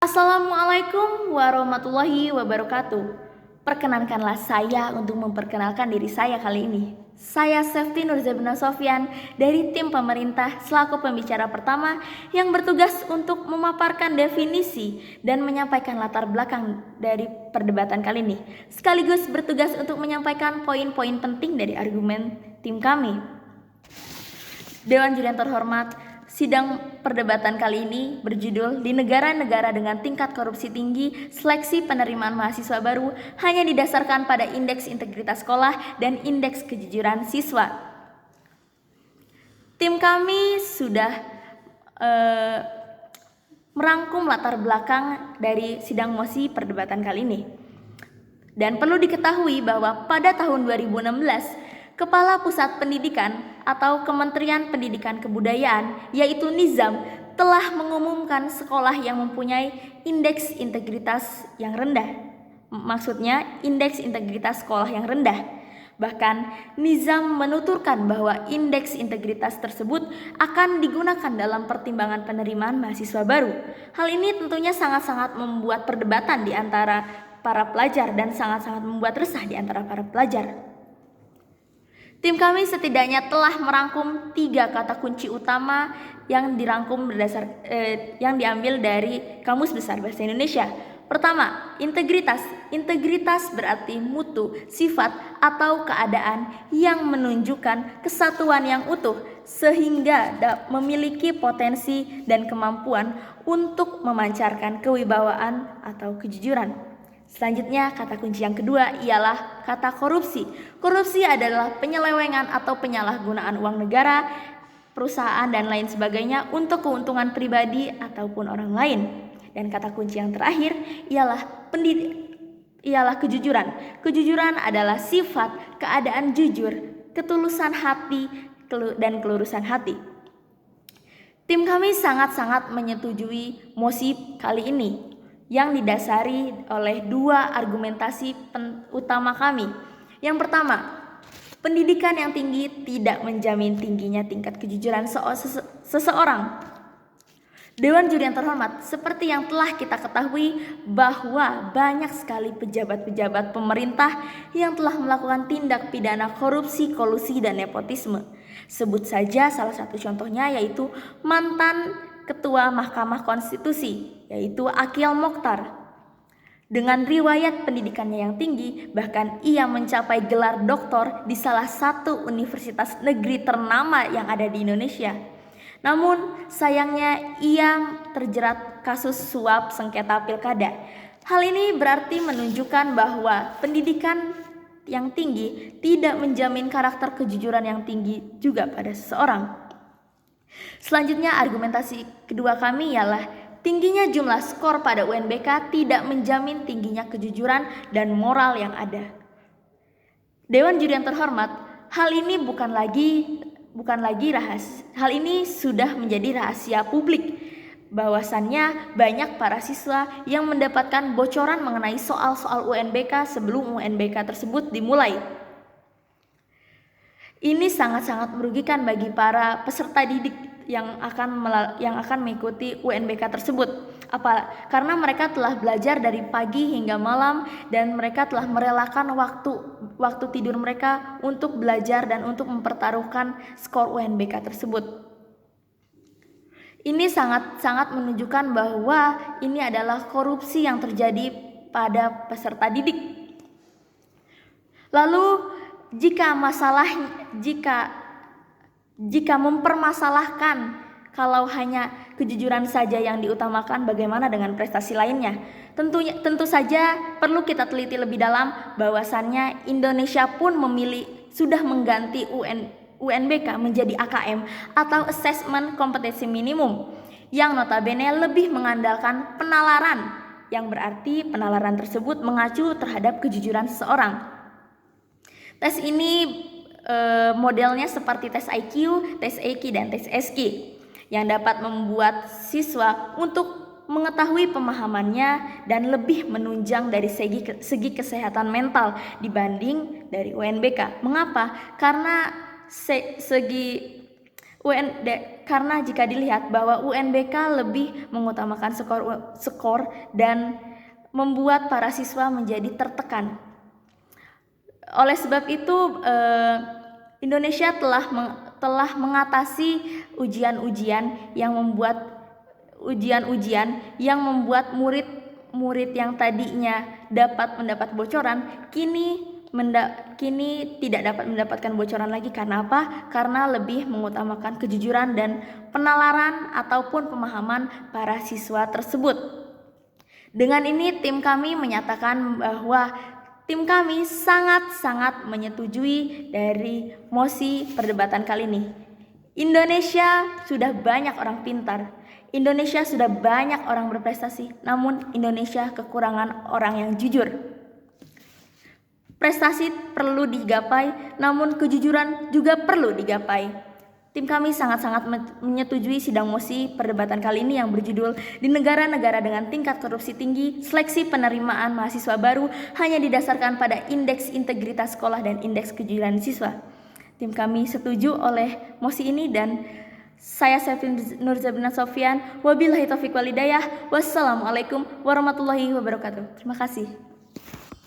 Assalamualaikum warahmatullahi wabarakatuh. Perkenankanlah saya untuk memperkenalkan diri saya kali ini. Saya Sefti Nurzabina Sofyan dari tim pemerintah selaku pembicara pertama yang bertugas untuk memaparkan definisi dan menyampaikan latar belakang dari perdebatan kali ini. Sekaligus bertugas untuk menyampaikan poin-poin penting dari argumen tim kami. Dewan Juri yang terhormat, sidang perdebatan kali ini berjudul "Di negara-negara dengan tingkat korupsi tinggi, seleksi penerimaan mahasiswa baru hanya didasarkan pada indeks integritas sekolah dan indeks kejujuran siswa". Tim kami sudah merangkum latar belakang dari sidang mosi perdebatan kali ini. Dan perlu diketahui bahwa pada tahun 2016, Kepala Pusat Pendidikan atau Kementerian Pendidikan Kebudayaan yaitu Nizam telah mengumumkan sekolah yang mempunyai indeks integritas yang rendah. Maksudnya indeks integritas sekolah yang rendah. Bahkan Nizam menuturkan bahwa indeks integritas tersebut akan digunakan dalam pertimbangan penerimaan mahasiswa baru. Hal ini tentunya sangat-sangat membuat perdebatan di antara para pelajar dan sangat-sangat membuat resah di antara para pelajar. Tim kami setidaknya telah merangkum 3 kata kunci utama yang yang diambil dari Kamus Besar Bahasa Indonesia. Pertama, integritas. Integritas berarti mutu, sifat atau keadaan yang menunjukkan kesatuan yang utuh sehingga memiliki potensi dan kemampuan untuk memancarkan kewibawaan atau kejujuran. Selanjutnya, kata kunci yang kedua ialah kata korupsi. Korupsi adalah penyelewengan atau penyalahgunaan uang negara, perusahaan, dan lain sebagainya untuk keuntungan pribadi ataupun orang lain. Dan kata kunci yang terakhir ialah kejujuran. Kejujuran adalah sifat, keadaan jujur, ketulusan hati, dan kelurusan hati. Tim kami sangat-sangat menyetujui mosi kali ini yang didasari oleh 2 argumentasi utama kami. Yang pertama, pendidikan yang tinggi tidak menjamin tingginya tingkat kejujuran seseorang. Dewan Juri yang terhormat, seperti yang telah kita ketahui bahwa banyak sekali pejabat-pejabat pemerintah yang telah melakukan tindak pidana korupsi, kolusi, dan nepotisme. Sebut saja salah satu contohnya yaitu mantan Ketua Mahkamah Konstitusi, yaitu Akil Mokhtar. Dengan riwayat pendidikannya yang tinggi, bahkan ia mencapai gelar doktor di salah satu universitas negeri ternama yang ada di Indonesia. Namun, sayangnya ia terjerat kasus suap sengketa pilkada. Hal ini berarti menunjukkan bahwa pendidikan yang tinggi tidak menjamin karakter kejujuran yang tinggi juga pada seseorang. Selanjutnya, argumentasi kedua kami ialah tingginya jumlah skor pada UNBK tidak menjamin tingginya kejujuran dan moral yang ada. Dewan Juri yang terhormat, hal ini bukan lagi rahasia. Hal ini sudah menjadi rahasia publik bahwasannya banyak para siswa yang mendapatkan bocoran mengenai soal-soal UNBK sebelum UNBK tersebut dimulai. Ini sangat-sangat merugikan bagi para peserta didik yang akan mengikuti UNBK tersebut. Karena mereka telah belajar dari pagi hingga malam dan mereka telah merelakan waktu tidur mereka untuk belajar dan untuk mempertaruhkan skor UNBK tersebut. Ini sangat-sangat menunjukkan bahwa ini adalah korupsi yang terjadi pada peserta didik. Lalu jika mempermasalahkan kalau hanya kejujuran saja yang diutamakan, bagaimana dengan prestasi lainnya? Tentu saja perlu kita teliti lebih dalam bahwasannya Indonesia pun sudah mengganti UNBK menjadi AKM atau Assessment Kompetensi Minimum yang notabene lebih mengandalkan penalaran, yang berarti penalaran tersebut mengacu terhadap kejujuran seseorang. Tes ini modelnya seperti tes IQ, tes EQ, dan tes SQ yang dapat membuat siswa untuk mengetahui pemahamannya dan lebih menunjang dari segi kesehatan mental dibanding dari UNBK. Mengapa? Karena Karena jika dilihat bahwa UNBK lebih mengutamakan skor dan membuat para siswa menjadi tertekan. Oleh sebab itu Indonesia telah mengatasi ujian-ujian yang membuat murid yang tadinya dapat mendapat bocoran kini tidak dapat mendapatkan bocoran lagi. Karena apa? Karena lebih mengutamakan kejujuran dan penalaran ataupun pemahaman para siswa tersebut. Dengan ini tim kami menyatakan bahwa tim kami sangat-sangat menyetujui dari mosi perdebatan kali ini. Indonesia sudah banyak orang pintar, Indonesia sudah banyak orang berprestasi, namun Indonesia kekurangan orang yang jujur. Prestasi perlu digapai, namun kejujuran juga perlu digapai. Tim kami sangat-sangat menyetujui sidang mosi perdebatan kali ini yang berjudul "Di negara-negara dengan tingkat korupsi tinggi, seleksi penerimaan mahasiswa baru hanya didasarkan pada indeks integritas sekolah dan indeks kejujuran siswa." Tim kami setuju oleh mosi ini dan saya Syafin Nurzabiana Sofyan. Wabillahi taufiq wal hidayah. Wassalamualaikum warahmatullahi wabarakatuh. Terima kasih.